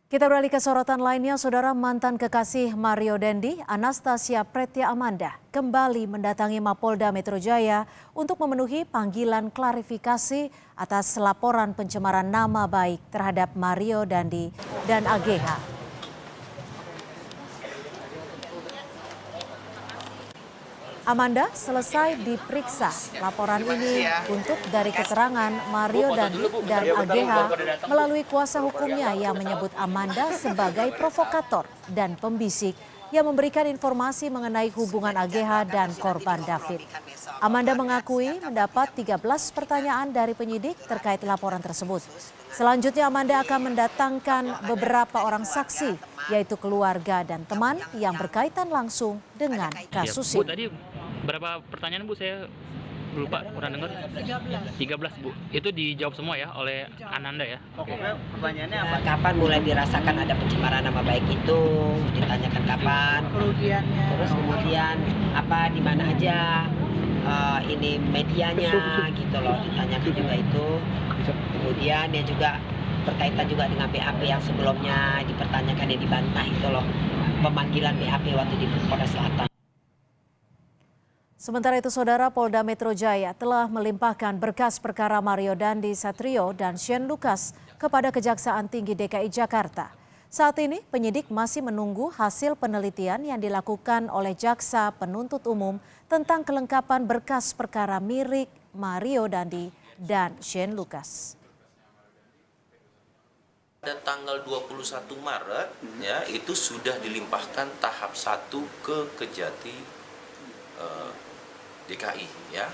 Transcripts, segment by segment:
Kita beralih ke sorotan lainnya, saudara. Mantan kekasih Mario Dendi, Anastasia Pretya Amanda, kembali mendatangi Mapolda Metro Jaya untuk memenuhi panggilan klarifikasi atas laporan pencemaran nama baik terhadap Mario Dandi dan AGH. Amanda selesai diperiksa. Laporan ini buntut dari keterangan Mario Dandi dan AGH melalui kuasa hukumnya yang menyebut Amanda sebagai provokator dan pembisik yang memberikan informasi mengenai hubungan AGH dan korban David. Amanda mengakui mendapat 13 pertanyaan dari penyidik terkait laporan tersebut. Selanjutnya Amanda akan mendatangkan beberapa orang saksi, yaitu keluarga dan teman yang berkaitan langsung dengan kasus ini. Tadi berapa pertanyaan Bu? Saya lupa, kurang dengar. 13 Bu. Itu dijawab semua ya oleh Ananda ya? Pokoknya pertanyaannya apa? Kapan mulai dirasakan ada pencemaran nama baik itu? Ditanyakan kapan? Kerugiannya. Terus kemudian apa, di mana aja? Ini medianya gitu loh, ditanyakan juga itu. Kemudian dia juga berkaitan juga dengan BAP yang sebelumnya dipertanyakan, yang dibantah itu loh, pemanggilan BAP waktu di Polres Selatan. Sementara itu, saudara, Polda Metro Jaya telah melimpahkan berkas perkara Mario Dandi Satrio dan Shane Lucas kepada Kejaksaan Tinggi DKI Jakarta. Saat ini penyidik masih menunggu hasil penelitian yang dilakukan oleh Jaksa Penuntut Umum tentang kelengkapan berkas perkara milik Mario Dandi dan Shane Lucas. Pada tanggal 21 Maret ya, itu sudah dilimpahkan tahap 1 ke Kejati DKI ya.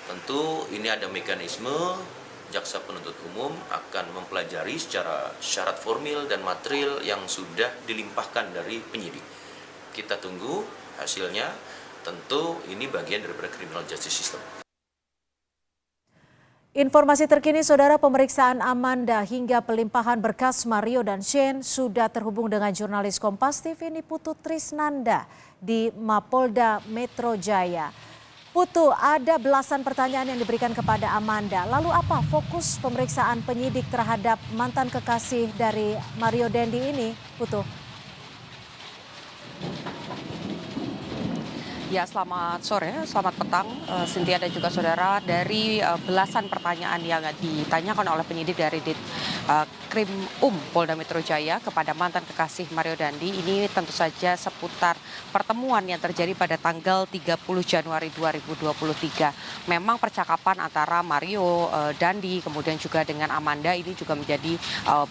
Tentu ini ada mekanisme, Jaksa Penuntut Umum akan mempelajari secara syarat formil dan material yang sudah dilimpahkan dari penyidik. Kita tunggu hasilnya, tentu ini bagian daripada criminal justice system. Informasi terkini, saudara, pemeriksaan Amanda hingga pelimpahan berkas Mario dan Shane sudah terhubung dengan jurnalis Kompas TV Putu Trisnanda di Mapolda Metro Jaya. Putu, ada belasan pertanyaan yang diberikan kepada Amanda. Lalu apa fokus pemeriksaan penyidik terhadap mantan kekasih dari Mario Dendi ini, Putu? Ya, selamat sore, selamat petang, Cynthia dan juga saudara. Dari belasan pertanyaan yang ditanyakan oleh penyidik dari Krim Polda Metro Jaya kepada mantan kekasih Mario Dandi, ini tentu saja seputar pertemuan yang terjadi pada tanggal 30 Januari 2023. Memang percakapan antara Mario Dandi kemudian juga dengan Amanda ini juga menjadi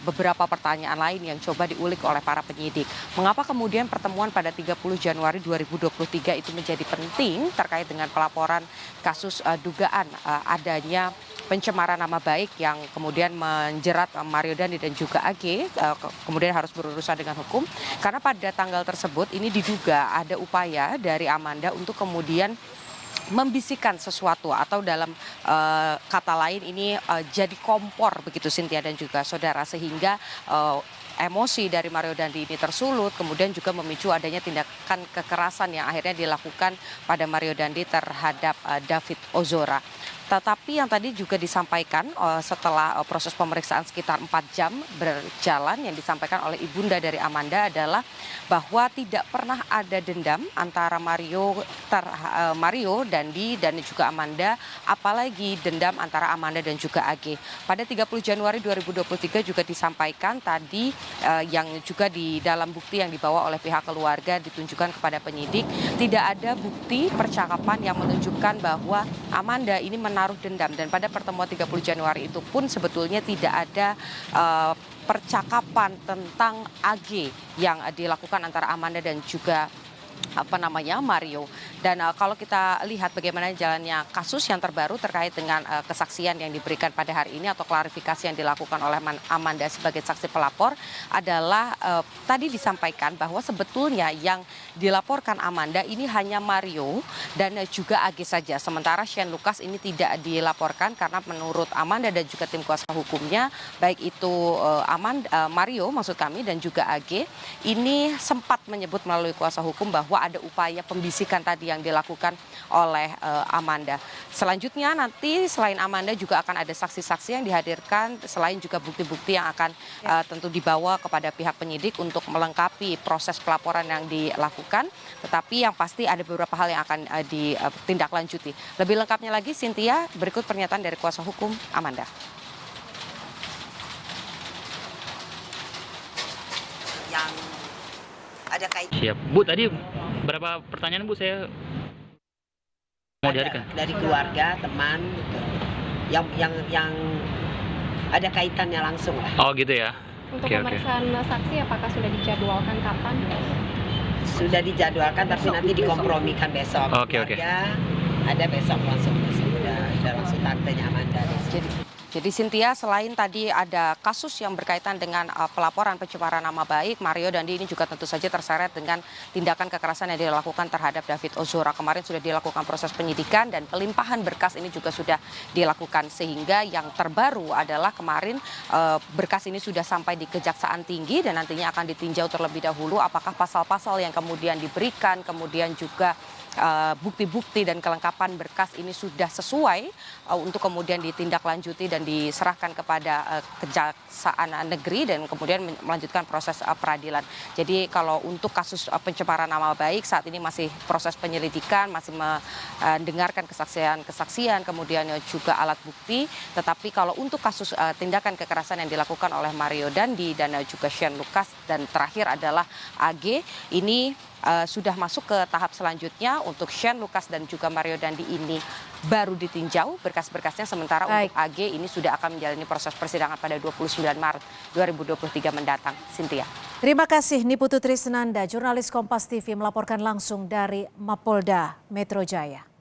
beberapa pertanyaan lain yang coba diulik oleh para penyidik. Mengapa kemudian pertemuan pada 30 Januari 2023 itu menjadi penting terkait dengan pelaporan kasus dugaan adanya pencemaran nama baik yang kemudian menjerat Mario Dandi dan juga AG, kemudian harus berurusan dengan hukum, karena pada tanggal tersebut ini diduga ada upaya dari Amanda untuk kemudian membisikkan sesuatu, atau dalam kata lain ini jadi kompor begitu, Cynthia dan juga saudara, sehingga emosi dari Mario Dandi ini tersulut, kemudian juga memicu adanya tindakan kekerasan yang akhirnya dilakukan pada Mario Dandi terhadap David Ozora. Tetapi yang tadi juga disampaikan setelah proses pemeriksaan sekitar 4 jam berjalan, yang disampaikan oleh ibunda dari Amanda adalah bahwa tidak pernah ada dendam antara Mario Dandi dan juga Amanda, apalagi dendam antara Amanda dan juga AG. Pada 30 Januari 2023 juga disampaikan tadi yang juga di dalam bukti yang dibawa oleh pihak keluarga ditunjukkan kepada penyidik, tidak ada bukti percakapan yang menunjukkan bahwa Amanda ini menaruh dendam, dan pada pertemuan 30 Januari itu pun sebetulnya tidak ada percakapan tentang AG yang dilakukan antara Amanda dan juga Mario. Dan kalau kita lihat bagaimana jalannya kasus yang terbaru terkait dengan kesaksian yang diberikan pada hari ini atau klarifikasi yang dilakukan oleh Amanda sebagai saksi pelapor adalah tadi disampaikan bahwa sebetulnya yang dilaporkan Amanda ini hanya Mario dan juga AG saja. Sementara Shane Lucas ini tidak dilaporkan karena menurut Amanda dan juga tim kuasa hukumnya, baik itu Mario maksud kami dan juga AG, ini sempat menyebut melalui kuasa hukum bahwa ada upaya pembisikan tadi yang dilakukan oleh Amanda. Selanjutnya nanti selain Amanda juga akan ada saksi-saksi yang dihadirkan, selain juga bukti-bukti yang akan tentu dibawa kepada pihak penyidik untuk melengkapi proses pelaporan yang dilakukan. Tetapi yang pasti ada beberapa hal yang akan ditindaklanjuti. Lebih lengkapnya lagi, Cynthia, berikut pernyataan dari kuasa hukum Amanda. Yang ada kaitan Siap. Bu, tadi berapa pertanyaan Bu saya mau dihadirkan? dari keluarga, teman, gitu. yang ada kaitannya langsung lah. Oh gitu ya. Untuk Oke. pemeriksaan saksi apakah sudah dijadwalkan kapan? Sudah dijadwalkan tapi nanti dikompromikan besok. Oke. Keluarga ada besok langsung udah langsung tantenya Amanda. Jadi Cynthia, selain tadi ada kasus yang berkaitan dengan pelaporan pencemaran nama baik, Mario Dandi ini juga tentu saja terseret dengan tindakan kekerasan yang dilakukan terhadap David Ozora. Kemarin sudah dilakukan proses penyidikan dan pelimpahan berkas ini juga sudah dilakukan. Sehingga yang terbaru adalah kemarin berkas ini sudah sampai di Kejaksaan Tinggi dan nantinya akan ditinjau terlebih dahulu apakah pasal-pasal yang kemudian diberikan, kemudian juga bukti-bukti dan kelengkapan berkas ini sudah sesuai untuk kemudian ditindaklanjuti dan diserahkan kepada Kejaksaan Negeri dan kemudian melanjutkan proses peradilan. Jadi kalau untuk kasus pencemaran nama baik saat ini masih proses penyelidikan, masih mendengarkan kesaksian, kemudian juga alat bukti. Tetapi kalau untuk kasus tindakan kekerasan yang dilakukan oleh Mario Dandi dan juga Shane Lucas dan terakhir adalah AG, ini sudah masuk ke tahap selanjutnya. Untuk Shane Lucas dan juga Mario Dandi ini baru ditinjau berkas-berkasnya, sementara untuk AG ini sudah akan menjalani proses persidangan pada 29 Maret 2023 mendatang. Cynthia. Terima kasih Niputu Trisnanda, jurnalis Kompas TV melaporkan langsung dari Mapolda Metro Jaya.